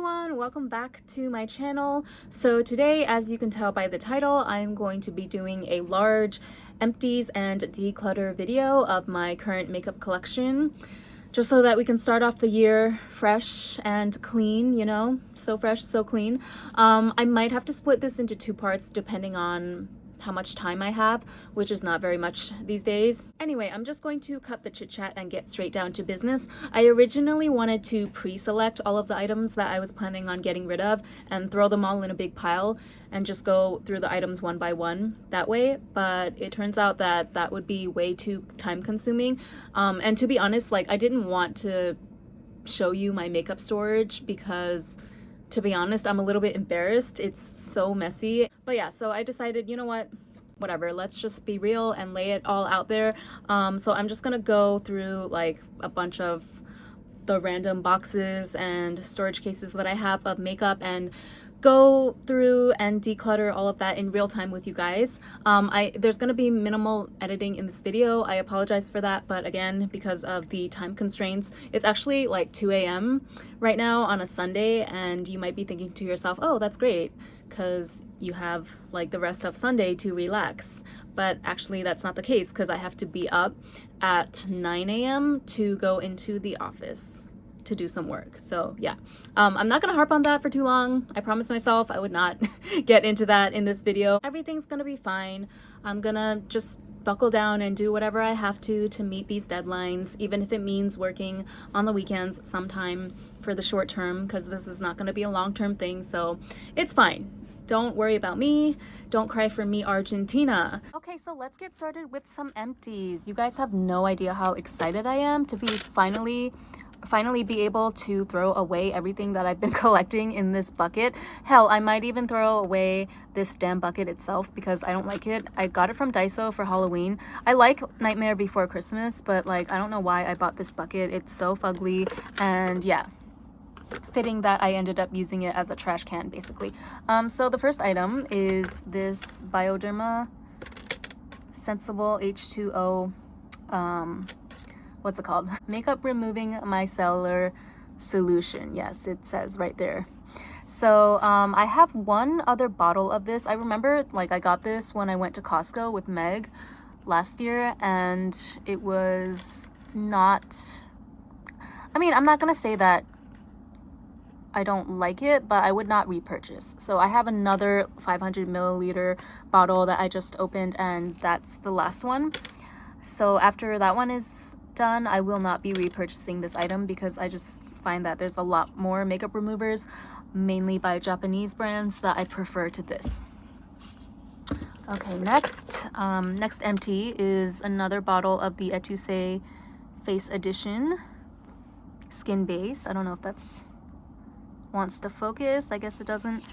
everyone, welcome back to my channel. So today, as you can tell by the title, I'm going to be doing a large empties and declutter video of my current makeup collection, just so that we can start off the year fresh and clean, you know, so fresh, so clean. I might have to split this into two parts depending on how much time I have, which is not very much these days. Anyway, I'm just going to cut the chit chat and get straight down to business. I originally wanted to pre-select all of the items that I was planning on getting rid of and throw them all in a big pile and just go through the items one by one that way, but it turns out that that would be way too time consuming. And to be honest, like, I didn't want to show you my makeup storage because, to be honest, I'm a little bit embarrassed. It's so messy. But yeah, so I decided, you know what, whatever, let's just be real and lay it all out there. So I'm just gonna go through like a bunch of the random boxes and storage cases that I have of makeup and go through and declutter all of that in real time with you guys. There's gonna be minimal editing in this video. I apologize for that, but again, because of the time constraints, it's actually like 2 a.m. right now on a Sunday, and you might be thinking to yourself, oh, that's great, because you have like the rest of Sunday to relax. But actually that's not the case, because I have to be up at 9 a.m. to go into the office to do some work. So yeah, I'm not gonna harp on that for too long. I promised myself I would not get into that in this video. Everything's gonna be fine. I'm gonna just buckle down and do whatever I have to meet these deadlines, even if it means working on the weekends sometime for the short term, because this is not gonna be a long-term thing, so it's fine. Don't worry about me. Don't cry for me, Argentina. Okay, so let's get started with some empties. You guys have no idea how excited I am to be finally be able to throw away everything that I've been collecting in this bucket. Hell, I might even throw away this damn bucket itself because I don't like it. I got it from Daiso for Halloween. I like Nightmare Before Christmas, but like, I don't know why I bought this bucket. It's so fugly, and yeah, fitting that I ended up using it as a trash can basically. So the first item is this Bioderma Sensible H2O what's it called? Makeup removing micellar solution. Yes, it says right there. So I have one other bottle of this. I remember like I got this when I went to Costco with Meg last year, and it was not, I mean, I'm not gonna say that I don't like it, but I would not repurchase. So I have another 500 milliliter bottle that I just opened, and that's the last one. So after that one is done, I will not be repurchasing this item because I just find that there's a lot more makeup removers, mainly by Japanese brands, that I prefer to this. Okay, next empty is another bottle of the Etuse Face Edition Skin Base. I don't know if that's wants to focus. I guess it doesn't.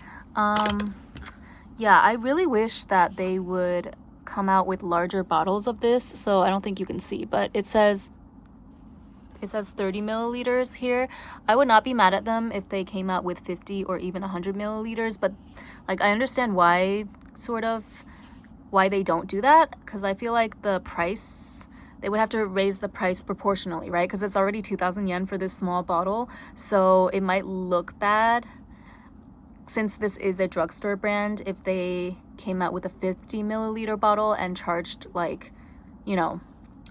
Yeah, I really wish that they would come out with larger bottles of this. So I don't think you can see, but it says 30 milliliters here. I would not be mad at them if they came out with 50 or even 100 milliliters, but like, I understand why they don't do that, because I feel like the price, they would have to raise the price proportionally, right? Because it's already 2,000 yen for this small bottle, so it might look bad since this is a drugstore brand if they came out with a 50 milliliter bottle and charged like, you know,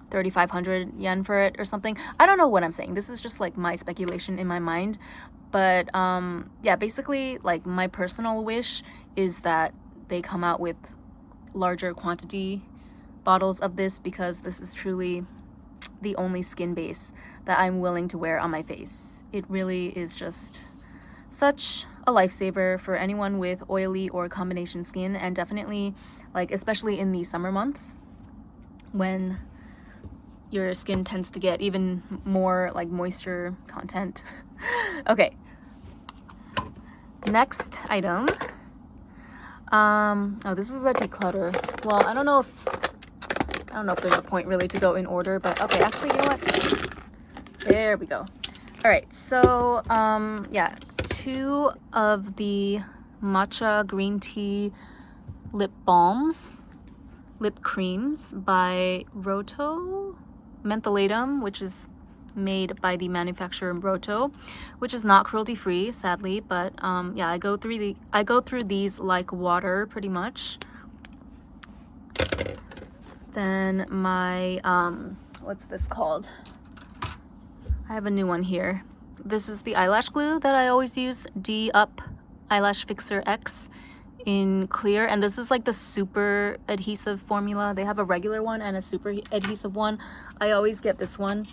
3,500 yen for it or something. I don't know what I'm saying. This is just like my speculation in my mind. But yeah, basically like my personal wish is that they come out with larger quantity bottles of this, because this is truly the only skin base that I'm willing to wear on my face. It really is just such a lifesaver for anyone with oily or combination skin, and definitely like, especially in the summer months when your skin tends to get even more like moisture content. Okay, next item. Oh, this is a declutter. Well, I don't know if there's a point really to go in order, but okay, actually, you know what? There we go. All right, so yeah, 2 of the matcha green tea lip creams by Roto Mentholatum, which is made by the manufacturer Broto, which is not cruelty free, sadly, but yeah, I go through these like water pretty much. Then my what's this called? I have a new one here. This is the eyelash glue that I always use, D Up Eyelash Fixer X in clear, and this is like the super adhesive formula. They have a regular one and a super adhesive one. I always get this one,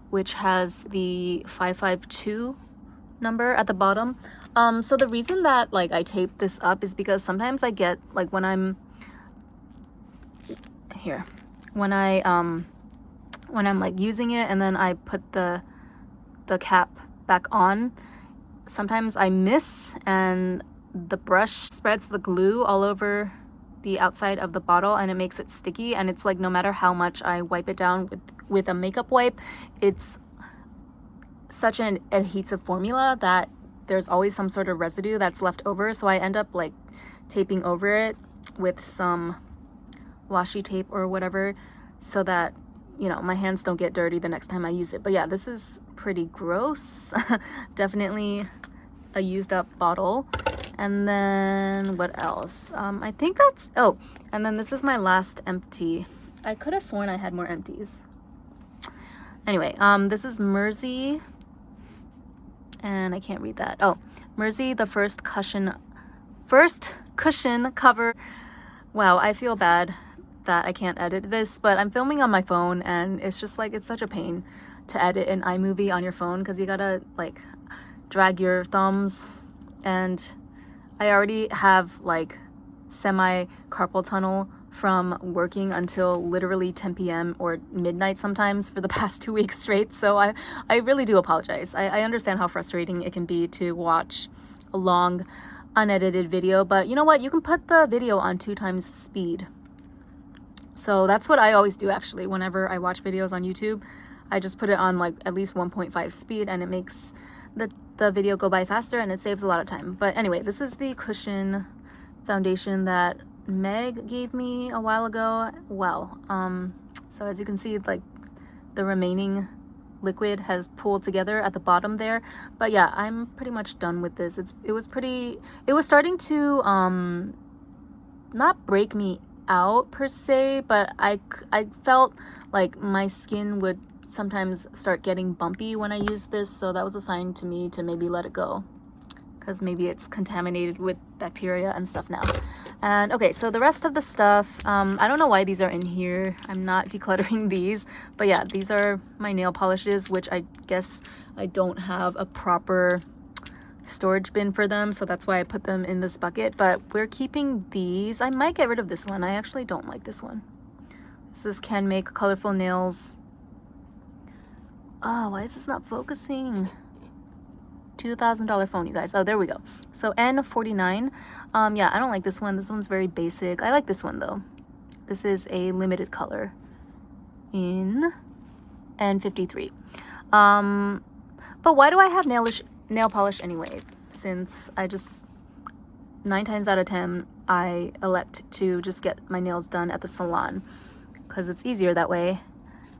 which has the 552 number at the bottom. So the reason that like I tape this up is because sometimes I get like when I'm like using it and then I put the cap back on, sometimes I miss and the brush spreads the glue all over the outside of the bottle and it makes it sticky, and it's like no matter how much I wipe it down with a makeup wipe, it's such an adhesive formula that there's always some sort of residue that's left over. So I end up like taping over it with some washi tape or whatever so that, you know, my hands don't get dirty the next time I use it. But yeah, this is pretty gross. Definitely a used up bottle. And then what else? I think that's, oh, and then this is my last empty. I could have sworn I had more empties. Anyway, this is Mersey, and I can't read that. Oh, Mersey, the first cushion cover. Wow, I feel bad that I can't edit this, but I'm filming on my phone and it's just like, it's such a pain to edit an iMovie on your phone because you gotta like drag your thumbs, and I already have like semi carpal tunnel from working until literally 10 p.m. or midnight sometimes for the past 2 weeks straight. So I really do apologize. I understand how frustrating it can be to watch a long unedited video, but you know what? You can put the video on 2 times speed. So that's what I always do actually. Whenever I watch videos on YouTube, I just put it on like at least 1.5 speed, and it makes the video go by faster and it saves a lot of time. But anyway, this is the cushion foundation that Meg gave me a while ago. Wow. So as you can see, like the remaining liquid has pooled together at the bottom there. But yeah, I'm pretty much done with this. It was starting to not break me out per se, but I felt like my skin would sometimes start getting bumpy when I use this, so that was a sign to me to maybe let it go, because maybe it's contaminated with bacteria and stuff now. And okay, so the rest of the stuff, I don't know why these are in here. I'm not decluttering these, but yeah, these are my nail polishes, which I guess I don't have a proper storage bin for them, so that's why I put them in this bucket. But we're keeping these. I might get rid of this one. I actually don't like this one. This is Can Make Colorful Nails. Oh, why is this not focusing? $2,000 phone, you guys. Oh, there we go. So N49. Yeah, I don't like this one. This one's very basic. I like this one though. This is a limited color in N53. But why do I have nail polish anyway? Since I just 9 times out of 10 I elect to just get my nails done at the salon because it's easier that way.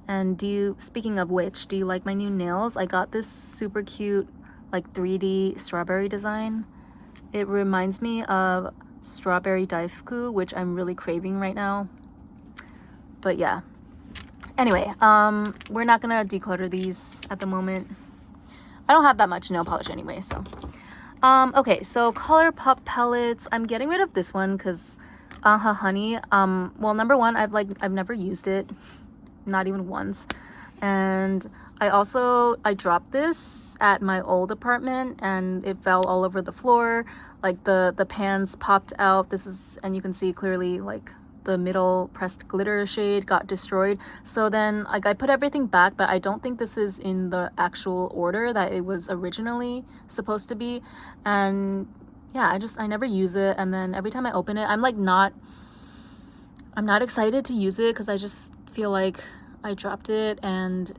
And speaking of which, do you like my new nails? I got this super cute like 3D strawberry design. It reminds me of strawberry daifku, which I'm really craving right now. But yeah. Anyway, we're not gonna declutter these at the moment. I don't have that much nail polish anyway, so. Okay, so ColourPop palettes. I'm getting rid of this one because Honey. Well, number one, I've never used it. Not even once. And I dropped this at my old apartment and it fell all over the floor. Like the pans popped out. And you can see clearly like the middle pressed glitter shade got destroyed. So then like I put everything back, but I don't think this is in the actual order that it was originally supposed to be. And yeah, I never use it. And then every time I open it, I'm not excited to use it because I just feel like I dropped it, and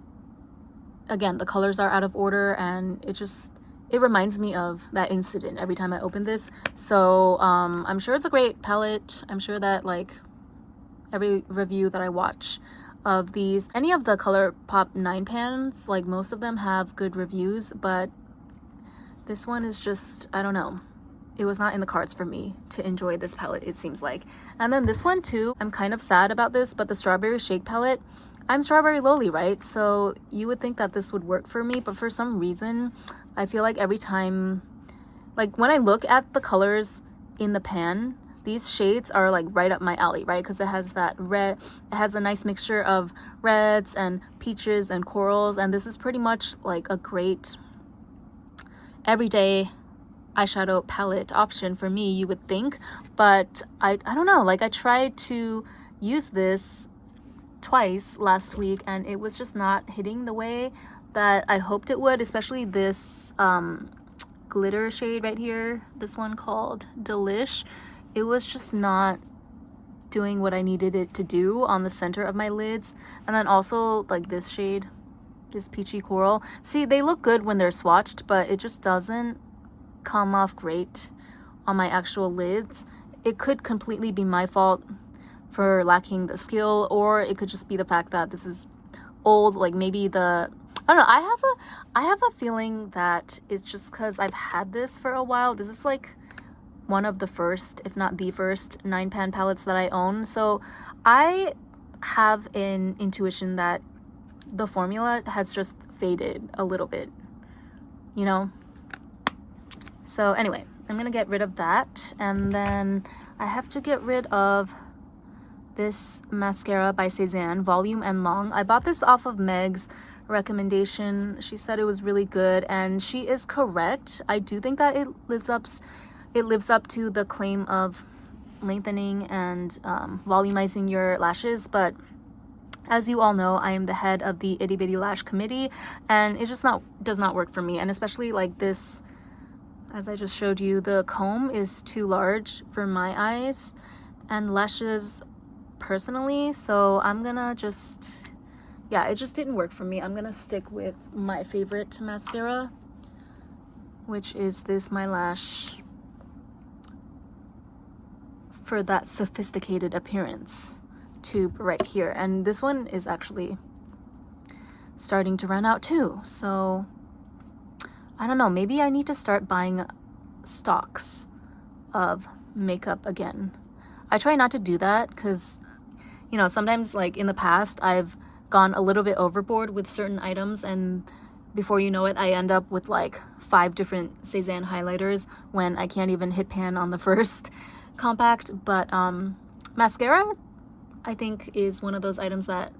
again the colors are out of order, and it reminds me of that incident every time I open this. So I'm sure it's a great palette. I'm sure that like every review that I watch of these. Any of the ColourPop 9 pans, like most of them have good reviews, but this one is just, I don't know. It was not in the cards for me to enjoy this palette, it seems like. And then this one too, I'm kind of sad about this, but the Strawberry Shake palette, I'm Strawberry Loli, right? So you would think that this would work for me, but for some reason, I feel like every time, like when I look at the colors in the pan, these shades are like right up my alley, right? Because it has that red, it has a nice mixture of reds and peaches and corals, and this is pretty much like a great everyday eyeshadow palette option for me, you would think. But I don't know, like I tried to use this twice last week and it was just not hitting the way that I hoped it would, especially this glitter shade right here, this one called Delish. It was just not doing what I needed it to do on the center of my lids. And then also like this shade, this peachy coral, see, they look good when they're swatched, but it just doesn't come off great on my actual lids. It could completely be my fault for lacking the skill, or it could just be the fact that this is old, like maybe the, I don't know, I have a feeling that it's just because I've had this for a while. This is like one of the first, if not the first, 9 pan palettes that I own, so I have an intuition that the formula has just faded a little bit, you know? So anyway, I'm gonna get rid of that, and then I have to get rid of this mascara by Cezanne, Volume and Long. I bought this off of Meg's recommendation. She said it was really good, and she is correct. I do think that it lives up to the claim of lengthening and volumizing your lashes, but as you all know, I am the head of the Itty Bitty Lash Committee, and it just does not work for me. And especially like this, as I just showed you, the comb is too large for my eyes and lashes personally, so I'm gonna just, yeah, it just didn't work for me. I'm gonna stick with my favorite mascara, which is this My Lash for that sophisticated appearance tube right here. And this one is actually starting to run out too, so I don't know, maybe I need to start buying stocks of makeup again. I try not to do that because, you know, sometimes like in the past I've gone a little bit overboard with certain items, and before you know it, I end up with like 5 different Cezanne highlighters when I can't even hit pan on the first compact. But mascara, I think, is one of those items that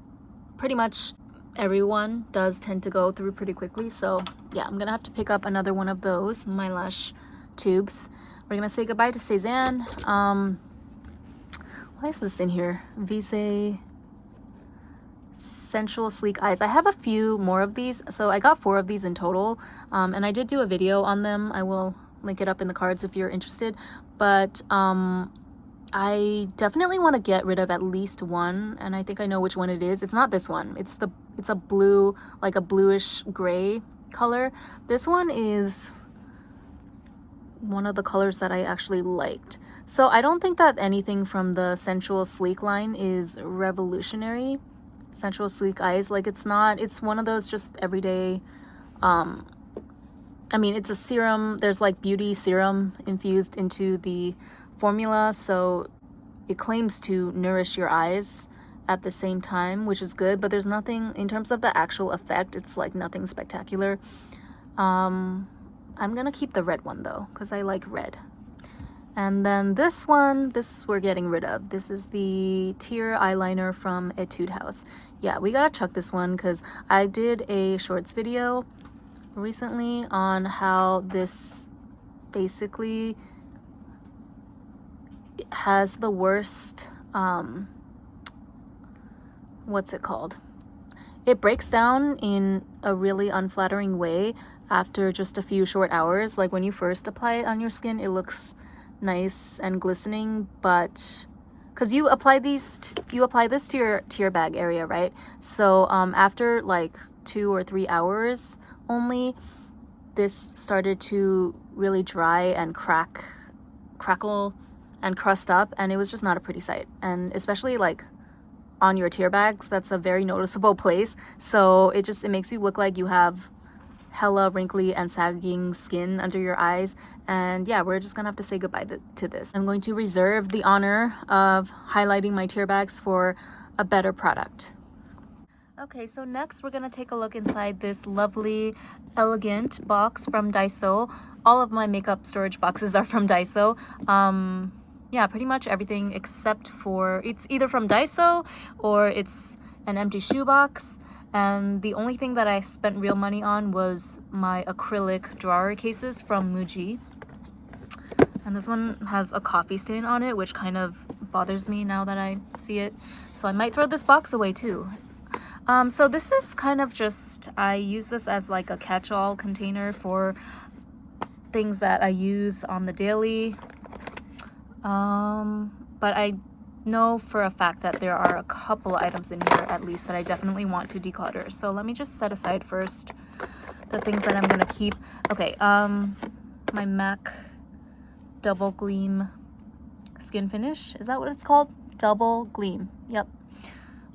pretty much everyone does tend to go through pretty quickly. So yeah, I'm gonna have to pick up another one of those My Lash tubes. We're gonna say goodbye to Cezanne. Why is this in here? Vise Sensual Sleek Eyes. I have a few more of these, so I got 4 of these in total, and I did do a video on them. I will link it up in the cards if you're interested, but I definitely want to get rid of at least one, and I think I know which one it is. It's not this one. It's a blue, like a bluish gray color. This one is one of the colors that I actually liked. So I don't think that anything from the Sensual Sleek line is revolutionary. Sensual Sleek Eyes, like it's not, it's one of those just everyday, I mean, it's a serum. There's like beauty serum infused into the formula, so it claims to nourish your eyes at the same time, which is good, but there's nothing in terms of the actual effect. It's like nothing spectacular. I'm gonna keep the red one though, because I like red. And then this one, this we're getting rid of. This is the Tear eyeliner from Etude House. Yeah, we gotta chuck this one because I did a shorts video recently on how this basically has the worst, what's it called? It breaks down in a really unflattering way after just a few short hours. Like when you first apply it on your skin, it looks nice and glistening, but because you apply this to your bag area, right? So after like 2 or 3 hours only, this started to really dry and crackle and crust up, and it was just not a pretty sight. And especially like on your tear bags. That's a very noticeable place. So it makes you look like you have hella wrinkly and sagging skin under your eyes. And yeah, we're just gonna have to say goodbye to this. I'm going to reserve the honor of highlighting my tear bags for a better product. Okay, so next we're gonna take a look inside this lovely, elegant box from Daiso. All of my makeup storage boxes are from Daiso. Yeah, pretty much everything except for, it's either from Daiso or it's an empty shoebox. And the only thing that I spent real money on was my acrylic drawer cases from Muji. And this one has a coffee stain on it, which kind of bothers me now that I see it. So I might throw this box away too. So this is kind of just, I use this as like a catch-all container for things that I use on the daily. But I know for a fact that there are a couple items in here at least that I definitely want to declutter. So let me just set aside first the things that I'm gonna keep. Okay, my MAC Double Gleam Skin Finish. Is that what it's called? Double Gleam. Yep.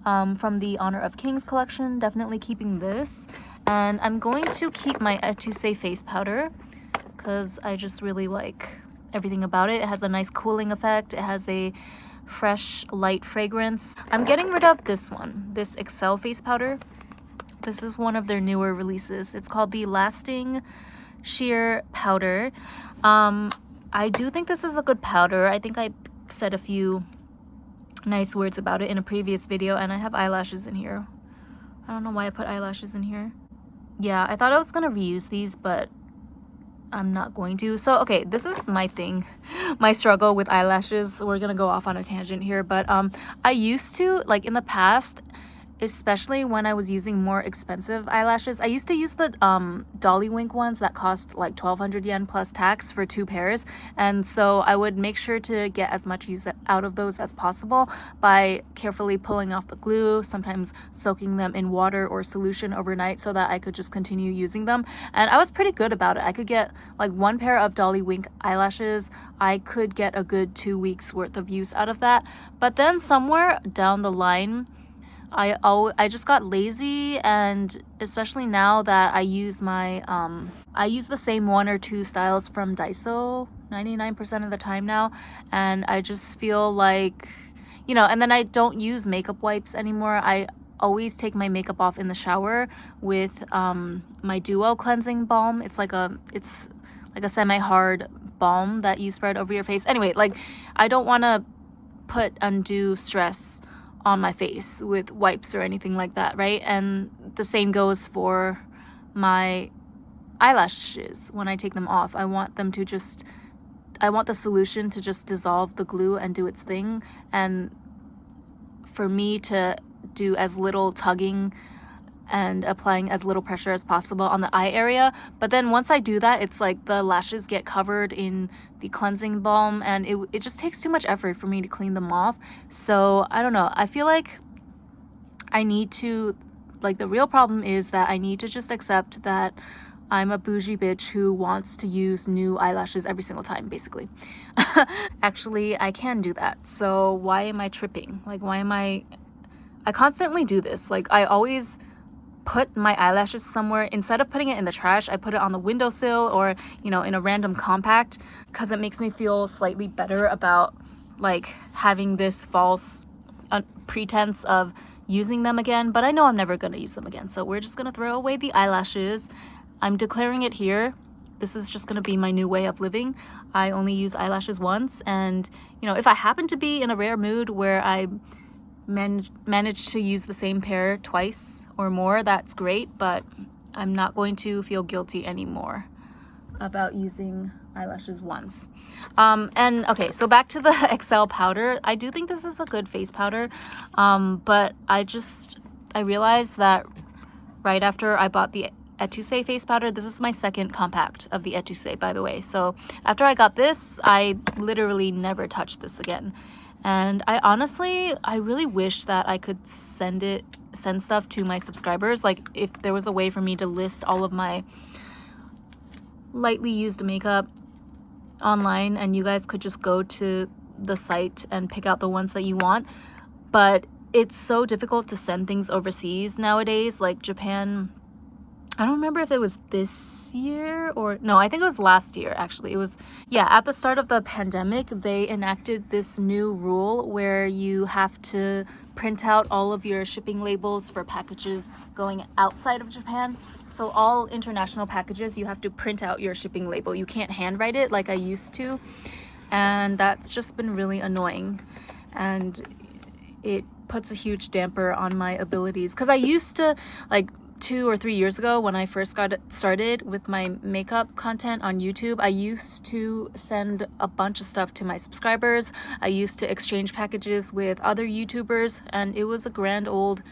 From the Honor of Kings collection. Definitely keeping this. And I'm going to keep my Etuse face powder because I just really like everything about it. It has a nice cooling effect. It has a fresh, light fragrance. I'm getting rid of this one, this Excel face powder. This is one of their newer releases. It's called the Lasting Sheer Powder. I do think this is a good powder. I think I said a few nice words about it in a previous video, and I have eyelashes in here. I don't know why I put eyelashes in here. Yeah, I thought I was gonna reuse these, but I'm not going to. So okay, this is my thing, my struggle with eyelashes. We're gonna go off on a tangent here, but I used to, like in the past, especially when I was using more expensive eyelashes, I used to use the Dolly Wink ones that cost like 1,200 yen plus tax for 2 pairs. And so I would make sure to get as much use out of those as possible by carefully pulling off the glue, sometimes soaking them in water or solution overnight so that I could just continue using them. And I was pretty good about it. I could get like 1 pair of Dolly Wink eyelashes. I could get a good 2 weeks worth of use out of that. But then somewhere down the line, I just got lazy, and especially now that I use my I use the same 1 or 2 styles from Daiso 99% of the time now, and I just feel like, you know, and then I don't use makeup wipes anymore. I always take my makeup off in the shower with my Duo cleansing balm. It's like a semi-hard balm that you spread over your face. Anyway, like I don't want to put undue stress on my face with wipes or anything like that, right? And the same goes for my eyelashes. When I take them off, I want the solution to just dissolve the glue and do its thing, and for me to do as little tugging and applying as little pressure as possible on the eye area. But then once I do that, it's like the lashes get covered in the cleansing balm, and it just takes too much effort for me to clean them off. So I don't know, I feel like I need to, like, the real problem is that I need to just accept that I'm a bougie bitch who wants to use new eyelashes every single time, basically. Actually, I can do that. So why am I tripping? Like, why am I constantly do this. Like, I always put my eyelashes somewhere. Instead of putting it in the trash, I put it on the windowsill or, you know, in a random compact, because it makes me feel slightly better about like having this false pretense of using them again. But I know I'm never going to use them again, so we're just going to throw away the eyelashes. I'm declaring it here. This is just going to be my new way of living. I only use eyelashes once, and you know, if I happen to be in a rare mood where I manage to use the same pair twice or more, that's great, but I'm not going to feel guilty anymore about using eyelashes once. And okay, so back to the Excel powder. I do think this is a good face powder, but I realized that right after I bought the Etuse face powder, this is my second compact of the Etuse, by the way. So after I got this, I literally never touched this again. And I really wish that I could send stuff to my subscribers. Like, if there was a way for me to list all of my lightly used makeup online and you guys could just go to the site and pick out the ones that you want. But it's so difficult to send things overseas nowadays, like Japan. I don't remember if it was this year or no, I think it was last year actually. It was, yeah, at the start of the pandemic, they enacted this new rule where you have to print out all of your shipping labels for packages going outside of Japan. So all international packages, you have to print out your shipping label. You can't handwrite it like I used to. And that's just been really annoying. And it puts a huge damper on my abilities. Because I used to, like, 2 or 3 years ago when I first got started with my makeup content on YouTube, I used to send a bunch of stuff to my subscribers. I used to exchange packages with other YouTubers, and it was a grand old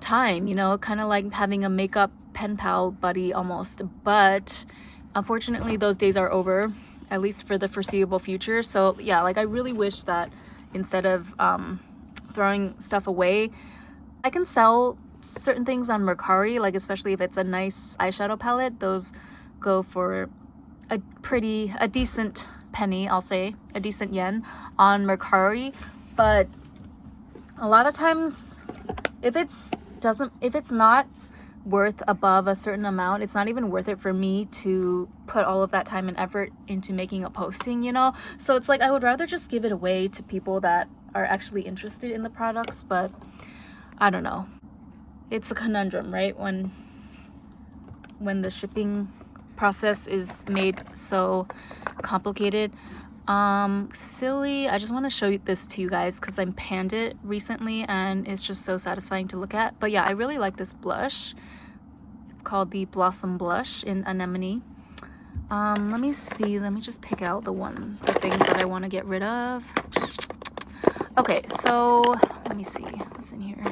time, you know, kind of like having a makeup pen pal buddy almost. But unfortunately, those days are over, at least for the foreseeable future. So yeah, like I really wish that instead of throwing stuff away, I can sell certain things on Mercari, like especially if it's a nice eyeshadow palette. Those go for a decent penny, I'll say, a decent yen on Mercari. But a lot of times, if it's not worth above a certain amount, it's not even worth it for me to put all of that time and effort into making a posting, you know? So it's like I would rather just give it away to people that are actually interested in the products. But I don't know, it's a conundrum, right? When the shipping process is made so complicated. Silly, I just want to show this to you guys because I panned it recently and it's just so satisfying to look at. But yeah, I really like this blush. It's called the Blossom Blush in Anemone. Let me see, let me just pick out the things that I want to get rid of. Okay, so let me see what's in here.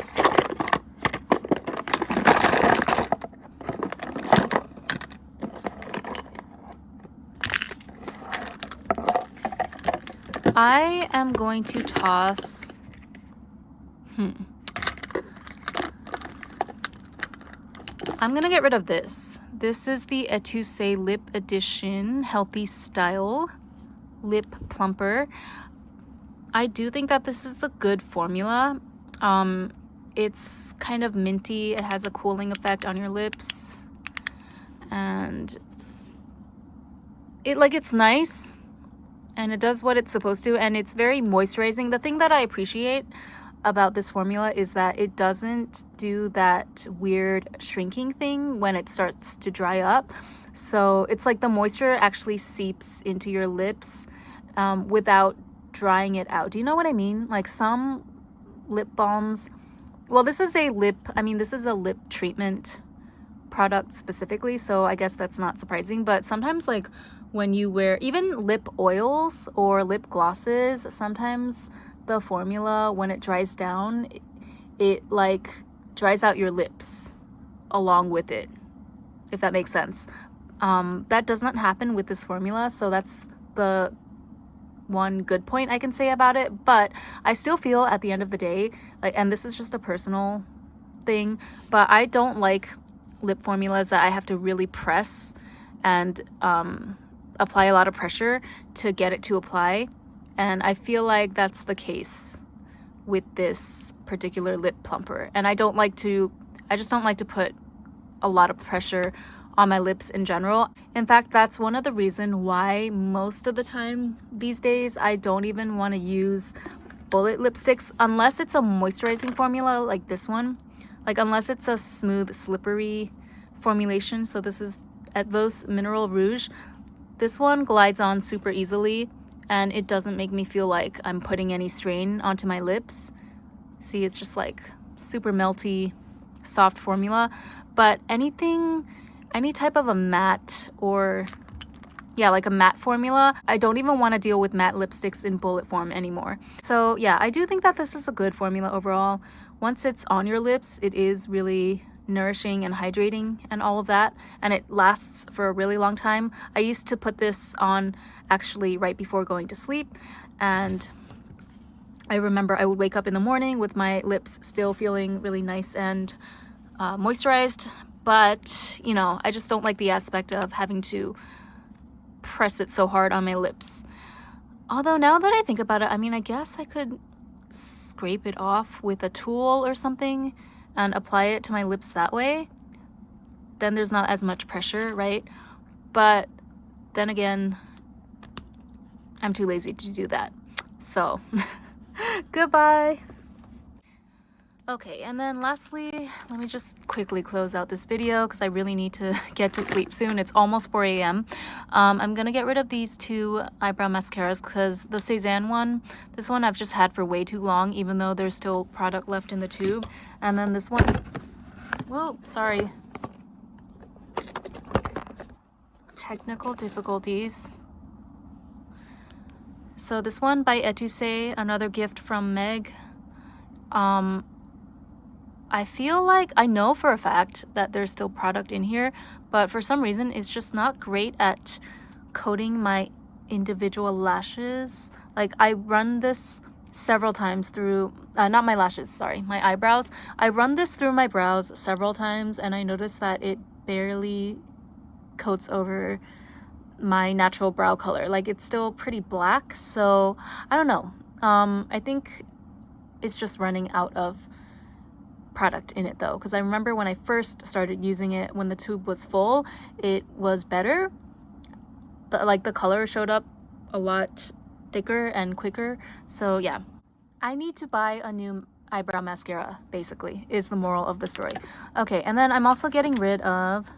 I am going to toss, I'm gonna get rid of this. This is the Etuse Lip Edition Healthy Style Lip Plumper. I do think that this is a good formula. It's kind of minty. It has a cooling effect on your lips. And it's nice. And it does what it's supposed to, and it's very moisturizing. The thing that I appreciate about this formula is that it doesn't do that weird shrinking thing when it starts to dry up. So it's like the moisture actually seeps into your lips without drying it out. Do you know what I mean? Like some lip balms, well, this is a lip treatment product specifically, so I guess that's not surprising. But sometimes, like when you wear even lip oils or lip glosses, sometimes the formula, when it dries down, it like dries out your lips along with it, if that makes sense. That does not happen with this formula, so that's the one good point I can say about it. But I still feel at the end of the day, like, and this is just a personal thing, but I don't like lip formulas that I have to really press and apply a lot of pressure to get it to apply. And I feel like that's the case with this particular lip plumper. And I just don't like to put a lot of pressure on my lips in general. In fact, that's one of the reasons why most of the time these days I don't even want to use bullet lipsticks unless it's a moisturizing formula like this one. Like unless it's a smooth, slippery formulation. So this is Etvos Mineral Rouge. This one glides on super easily and it doesn't make me feel like I'm putting any strain onto my lips. See, it's just like super melty, soft formula. But any type of a matte or yeah, like a matte formula, I don't even want to deal with matte lipsticks in bullet form anymore. So yeah, I do think that this is a good formula overall. Once it's on your lips, it is really nourishing and hydrating and all of that, and it lasts for a really long time. I used to put this on actually right before going to sleep, and I remember I would wake up in the morning with my lips still feeling really nice and moisturized, but you know, I just don't like the aspect of having to press it so hard on my lips. Although now that I think about it, I mean, I guess I could scrape it off with a tool or something and apply it to my lips that way, then there's not as much pressure, right? But then again, I'm too lazy to do that. So, goodbye. Okay, and then lastly, let me just quickly close out this video because I really need to get to sleep soon. It's almost 4 a.m. I'm gonna get rid of these two eyebrow mascaras because the Cezanne one, this one I've just had for way too long, even though there's still product left in the tube. And then this one, whoa, sorry. Technical difficulties. So this one by Etuse, another gift from Meg. I feel like I know for a fact that there's still product in here, but for some reason it's just not great at coating my individual lashes. Like I run this several times through, not my lashes, sorry, my eyebrows. I run this through my brows several times and I noticed that it barely coats over my natural brow color. Like it's still pretty black, so I don't know. I think it's just running out of product in it though, because I remember when I first started using it, when the tube was full, it was better, but like the color showed up a lot thicker and quicker. So yeah, I need to buy a new eyebrow mascara, basically, is the moral of the story. Okay, and then I'm also getting rid of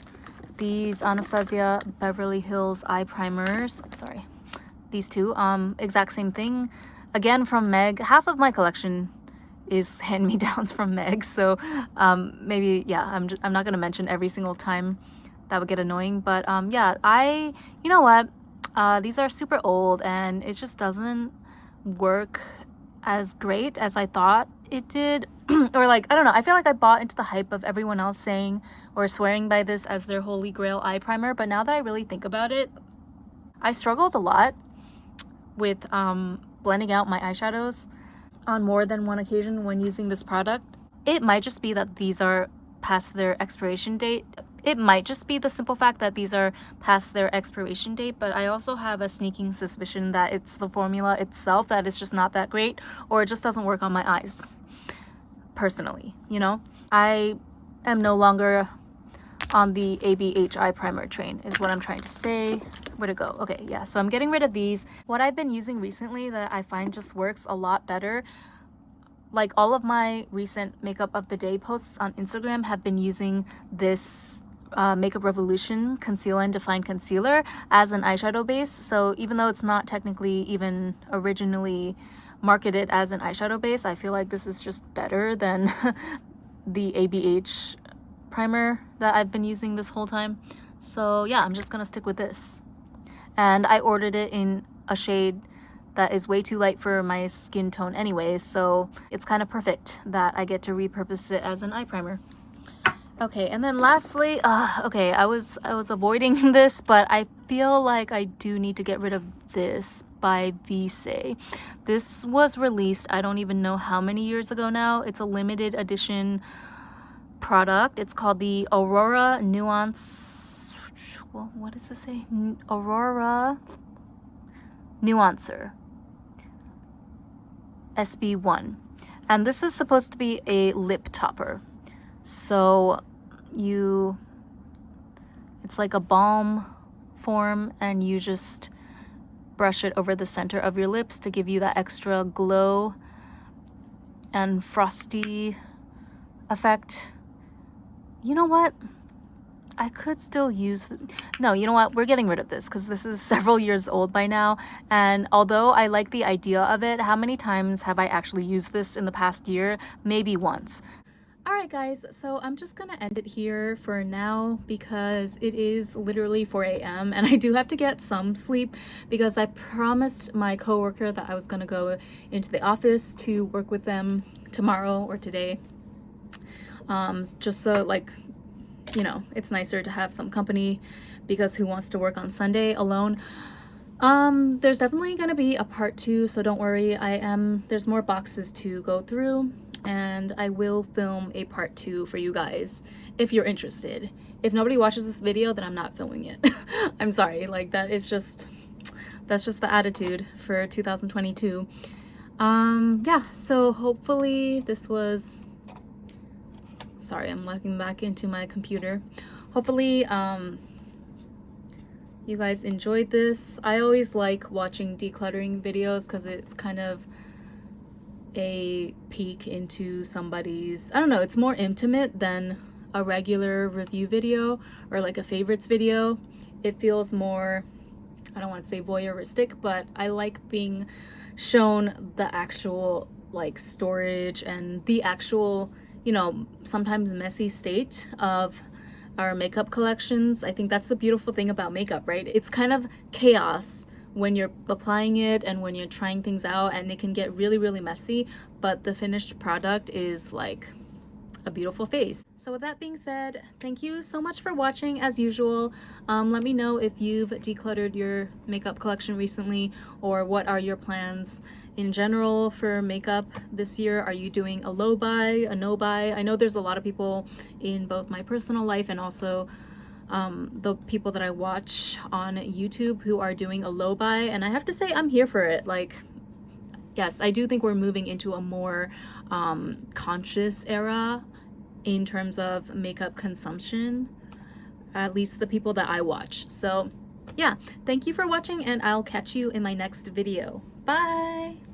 these Anastasia Beverly Hills eye primers. Sorry, these two, exact same thing, again from Meg. Half of my collection is hand-me-downs from Meg, so maybe, yeah, I'm not gonna mention every single time. That would get annoying, but yeah, you know what, these are super old and it just doesn't work as great as I thought it did. Or like, I don't know, I feel like I bought into the hype of everyone else saying or swearing by this as their holy grail eye primer, but now that I really think about it, I struggled a lot with blending out my eyeshadows on more than one occasion when using this product. It might just be that these are past their expiration date. It might just be the simple fact that these are past their expiration date, but I also have a sneaking suspicion that it's the formula itself that is just not that great, or it just doesn't work on my eyes, personally, you know? I am no longer on the ABH eye primer train, is what I'm trying to say. Where'd it go? Okay, yeah, so I'm getting rid of these. What I've been using recently that I find just works a lot better, like all of my recent makeup of the day posts on Instagram have been using this Makeup Revolution Conceal and Define Concealer as an eyeshadow base. So even though it's not technically even originally marketed as an eyeshadow base, I feel like this is just better than the ABH primer that I've been using this whole time. So yeah, I'm just gonna stick with this. And I ordered it in a shade that is way too light for my skin tone anyway, so it's kind of perfect that I get to repurpose it as an eye primer. Okay, and then lastly, okay, I was avoiding this, but I feel like I do need to get rid of this by Vise. This was released, I don't even know how many years ago now. It's a limited edition product. It's called the Aurora Nuance, well, what does this say? Aurora Nuancer SB1. And this is supposed to be a lip topper. So it's like a balm form and you just brush it over the center of your lips to give you that extra glow and frosty effect. You know what? I could still use no, you know what, we're getting rid of this because this is several years old by now, and although I like the idea of it, how many times have I actually used this in the past year? Maybe once. Alright guys, so I'm just gonna end it here for now because it is literally 4 a.m. and I do have to get some sleep because I promised my coworker that I was gonna go into the office to work with them tomorrow or today. Just so, like, you know, it's nicer to have some company because who wants to work on Sunday alone? There's definitely gonna be a part 2, so don't worry. There's more boxes to go through and I will film a part 2 for you guys if you're interested. If nobody watches this video, then I'm not filming it. I'm sorry, like that's just the attitude for 2022. Yeah, so hopefully this was, sorry, I'm logging back into my computer. Hopefully you guys enjoyed this. I always like watching decluttering videos because it's kind of a peek into somebody's, I don't know, it's more intimate than a regular review video or like a favorites video. It feels more, I don't want to say voyeuristic, but I like being shown the actual like storage and the actual, you know, sometimes messy state of our makeup collections. I think that's the beautiful thing about makeup, right? It's kind of chaos when you're applying it and when you're trying things out, and it can get really, really messy, but the finished product is like a beautiful face. So with that being said, thank you so much for watching as usual. Let me know if you've decluttered your makeup collection recently, or what are your plans in general for makeup this year. Are you doing a low buy, a no buy? I know there's a lot of people in both my personal life and also the people that I watch on YouTube who are doing a low buy, and I have to say I'm here for it. Like, yes, I do think we're moving into a more conscious era in terms of makeup consumption, at least the people that I watch. So yeah, thank you for watching, and I'll catch you in my next video. Bye!